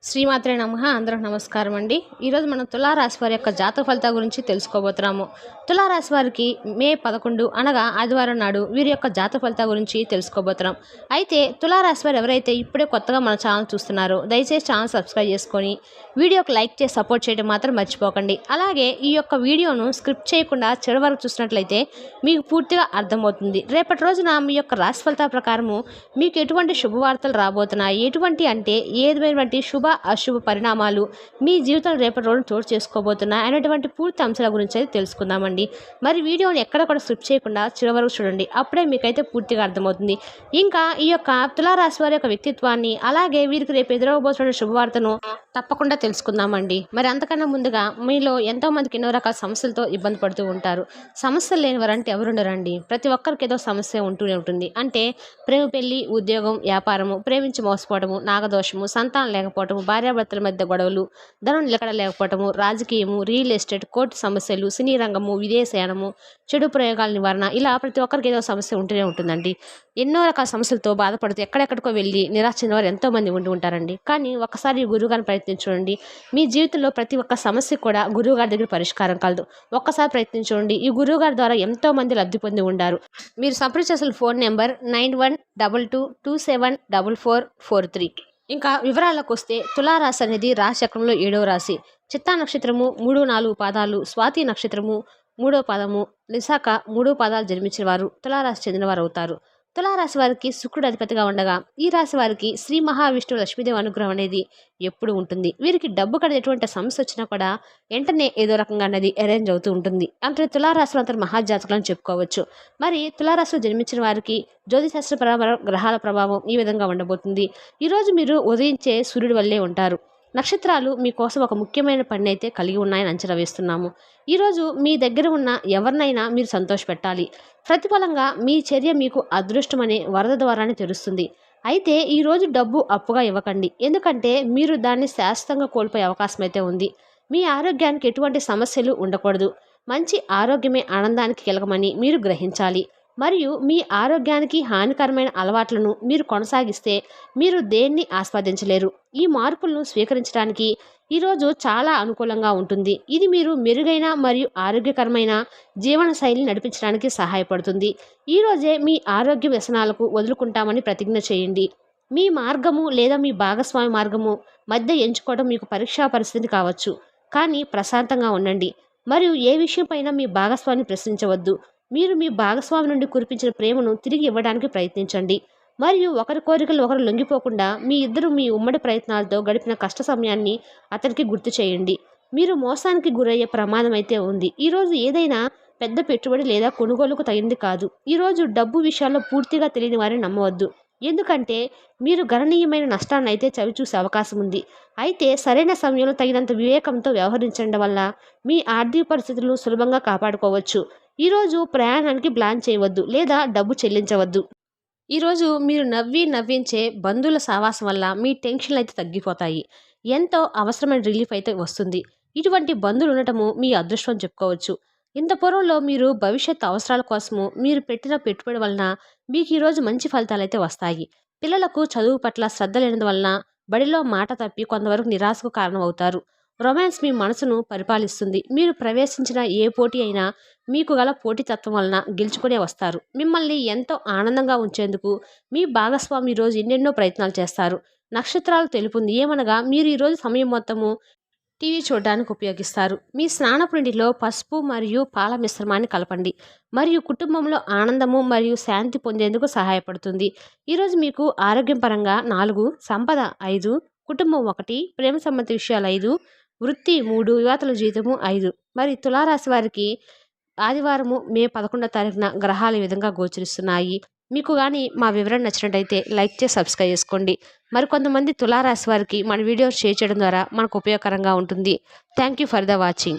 శ్రీమాత్రే నమః. అందరికి నమస్కారం అండి. ఈరోజు మనం తులారాశి వారి యొక్క జాతక ఫలితాల గురించి తెలుసుకోబోతున్నాము. తులారాశి వారికి మే 11 అనగా ఆదివారం నాడు వీరి యొక్క జాతక ఫలితాల గురించి తెలుసుకోబోతున్నాం. అయితే తులారాశి వారు ఎవరైతే ఇప్పుడే కొత్తగా మన ఛానల్ చూస్తున్నారో దయచేసి ఛానల్ సబ్స్క్రైబ్ చేసుకొని వీడియోకి లైక్ చేసి సపోర్ట్ చేయడం మాత్రం మర్చిపోకండి. అలాగే ఈ యొక్క వీడియోను స్క్రిప్ట్ చేయకుండా చివరి వరకు చూసినట్లయితే మీకు పూర్తిగా అర్థమవుతుంది. రేపటి రోజున మీ యొక్క రాశి ఫలితాల ప్రకారము మీకు ఎటువంటి శుభవార్తలు రాబోతున్నాయి, ఎటువంటి అంటే ఏదైనటువంటి శుభ అశుభ పరిణామాలు మీ జీవితం రేపటి రోజున చోటు చేసుకోబోతున్నాయి అనేటువంటి పూర్తి అంశాల గురించి అయితే తెలుసుకుందామండి. మరి వీడియోని ఎక్కడ కూడా స్కిప్ చేయకుండా చివరి వరకు చూడండి, అప్పుడే మీకైతే పూర్తిగా అర్థమవుతుంది. ఇంకా ఈ యొక్క తులారాశి వారి యొక్క వ్యక్తిత్వాన్ని అలాగే వీరికి రేపు ఎదురవబోతున్న శుభవార్తను తప్పకుండా తెలుసుకుందామండి. మరి అంతకన్నా ముందుగా మీలో ఎంతో మందికి ఎన్నో రకాల సమస్యలతో ఇబ్బంది పడుతూ ఉంటారు. సమస్యలు లేని వారంటే ఎవరుండరండి. ప్రతి ఒక్కరికి ఏదో సమస్య ఉంటూనే ఉంటుంది. అంటే ప్రేమ, పెళ్లి, ఉద్యోగం, వ్యాపారము, ప్రేమించి మోసపోవడము, నాగదోషము, సంతానం లేకపోవటము, భార్యాభర్తల మధ్య గొడవలు, ధనం నిలకడ లేకపోవటము, రాజకీయము, రియల్ ఎస్టేట్, కోర్టు సమస్యలు, సినీ రంగము, విదేశయానము, చెడు ప్రయోగాల నివారణ, ఇలా ప్రతి ఒక్కరికి ఏదో సమస్య ఉంటూనే ఉంటుందండి. ఎన్నో రకాల సమస్యలతో బాధపడుతూ ఎక్కడెక్కడికో వెళ్ళి నిరాశ చెందిన వారు ఎంతో మంది ఉండి ఉంటారండి. కానీ ఒక్కసారి గురువుగారిని ప్రయత్నించండి. మీ జీవితంలో ప్రతి ఒక్క సమస్య కూడా గురువుగారి దగ్గర పరిష్కారం కలదు. ఒక్కసారి ప్రయత్నించండి. ఈ గురువుగారి ద్వారా ఎంతో మంది లబ్ధి పొంది ఉండారు. మీరు సంప్రదించాల్సిన ఫోన్ నెంబర్ 9122274443. ఇంకా వివరాలకు వస్తే తులారాశి అనేది రాశి చక్రంలో 7వ రాశి. చిత్తా నక్షత్రము 3, 4 పాదాలు, స్వాతి నక్షత్రము 3వ పాదము, విశాఖ 3 పాదాలు జన్మించిన వారు తులారాశి చెందినవారు అవుతారు. తులారాశి వారికి శుక్రుడు అధిపతిగా ఉండగా ఈ రాశి వారికి శ్రీ మహావిష్ణువు లక్ష్మీదేవి అనుగ్రహం అనేది ఎప్పుడు ఉంటుంది. వీరికి డబ్బు కడ ఎటువంటి సమస్య వచ్చినా కూడా వెంటనే ఏదో రకంగా అనేది అరేంజ్ అవుతూ ఉంటుంది. అంటే తులారాశిలో అంతా మహాజాతకులను చెప్పుకోవచ్చు. మరి తులారాశిలో జన్మించిన వారికి జ్యోతిశాస్త్ర ప్రకారం గ్రహాల ప్రభావం ఈ విధంగా ఉండబోతుంది. ఈరోజు మీరు ఉదయించే సూర్యుడి వల్లే ఉంటారు. నక్షత్రాలు మీకోసం ఒక ముఖ్యమైన పని అయితే కలిగి ఉన్నాయని అంచనా వేస్తున్నాము. ఈరోజు మీ దగ్గర ఉన్న ఎవరినైనా మీరు సంతోషపెట్టాలి. ప్రతిఫలంగా మీ చర్య మీకు అదృష్టం అనే వరద ద్వారానే తెరుస్తుంది. అయితే ఈరోజు డబ్బు అప్పుగా ఇవ్వకండి, ఎందుకంటే మీరు దాన్ని శాశ్వతంగా కోల్పోయే అవకాశం అయితే ఉంది. మీ ఆరోగ్యానికి ఎటువంటి సమస్యలు ఉండకూడదు. మంచి ఆరోగ్యమే ఆనందానికి కీలకమని మీరు గ్రహించాలి. మరియు మీ ఆరోగ్యానికి హానికరమైన అలవాట్లను మీరు కొనసాగిస్తే మీరు దేన్ని ఆస్వాదించలేరు. ఈ మార్పులను స్వీకరించడానికి ఈరోజు చాలా అనుకూలంగా ఉంటుంది. ఇది మీరు మెరుగైన మరియు ఆరోగ్యకరమైన జీవన శైలిని నడిపించడానికి సహాయపడుతుంది. ఈరోజే మీ ఆరోగ్య వ్యసనాలకు వదులుకుంటామని ప్రతిజ్ఞ చేయండి. మీ మార్గము లేదా మీ భాగస్వామి మార్గము మధ్య ఎంచుకోవడం మీకు పరీక్షా పరిస్థితి కావచ్చు. కానీ ప్రశాంతంగా ఉండండి మరియు ఏ విషయంపైన మీ భాగస్వామిని ప్రశ్నించవద్దు. మీరు మీ భాగస్వామి నుండి కురిపించిన ప్రేమను తిరిగి ఇవ్వడానికి ప్రయత్నించండి. మరియు ఒకరి కోరికలు ఒకరు లొంగిపోకుండా మీ ఇద్దరు మీ ఉమ్మడి ప్రయత్నాలతో గడిపిన కష్ట సమయాన్ని అతనికి గుర్తు చేయండి. మీరు మోసానికి గురయ్యే ప్రమాదం అయితే ఉంది. ఈరోజు ఏదైనా పెద్ద పెట్టుబడి లేదా కొనుగోలుకు తగింది కాదు. ఈరోజు డబ్బు విషయాల్లో పూర్తిగా తెలియని వారిని నమ్మవద్దు, ఎందుకంటే మీరు గణనీయమైన నష్టాన్ని అయితే చవిచూసే అవకాశం ఉంది. అయితే సరైన సమయంలో తగినంత వివేకంతో వ్యవహరించడం వల్ల మీ ఆర్థిక పరిస్థితులను సులభంగా కాపాడుకోవచ్చు. ఈరోజు ప్రయాణానికి ప్లాన్ చేయవద్దు లేదా డబ్బు చెల్లించవద్దు. ఈరోజు మీరు నవ్వించే బంధువుల సావాసం వల్ల మీ టెన్షన్లు అయితే తగ్గిపోతాయి. ఎంతో అవసరమైన రిలీఫ్ అయితే వస్తుంది. ఇటువంటి బంధువులు ఉండటము మీ అదృష్టం చెప్పుకోవచ్చు. ఇంత పూర్వంలో మీరు భవిష్యత్ అవసరాల కోసము మీరు పెట్టిన పెట్టుబడి వలన మీకు ఈరోజు మంచి ఫలితాలు అయితే వస్తాయి. పిల్లలకు చదువు పట్ల శ్రద్ధ లేనందువలన బడిలో మాట తప్పి కొంతవరకు నిరాశకు కారణమవుతారు. రొమాన్స్ మీ మనసును పరిపాలిస్తుంది. మీరు ప్రవేశించిన ఏ పోటీ అయినా మీకు గల పోటీతత్వం వలన గెలుచుకునే వస్తారు. మిమ్మల్ని ఎంతో ఆనందంగా ఉంచేందుకు మీ భాగస్వామి ఈరోజు ఎన్నెన్నో ప్రయత్నాలు చేస్తారు. నక్షత్రాలు తెలుపుంది ఏమనగా మీరు ఈరోజు సమయం మొత్తము టీవీ చూడడానికి ఉపయోగిస్తారు. మీ స్నానపు నీటిలో పసుపు మరియు పాల మిశ్రమాన్ని కలపండి మరియు కుటుంబంలో ఆనందము మరియు శాంతి పొందేందుకు సహాయపడుతుంది. ఈరోజు మీకు ఆరోగ్యం పరంగా 4, సంపద 5, కుటుంబం 1, ప్రేమ సంబంధ విషయాలు 5, వృత్తి 3, యువతల జీవితము 5. మరి తులారాశి వారికి ఆదివారము మే 11వ తారీఖున గ్రహాలు ఈ విధంగా గోచరిస్తున్నాయి. మీకు కానీ మా వివరణ నచ్చినట్టయితే లైక్ చేసి సబ్స్క్రైబ్ చేసుకోండి. మరికొంతమంది తులారాశి వారికి మన వీడియో షేర్ చేయడం ద్వారా మనకు ఉపయోగకరంగా ఉంటుంది. Thank you for the watching.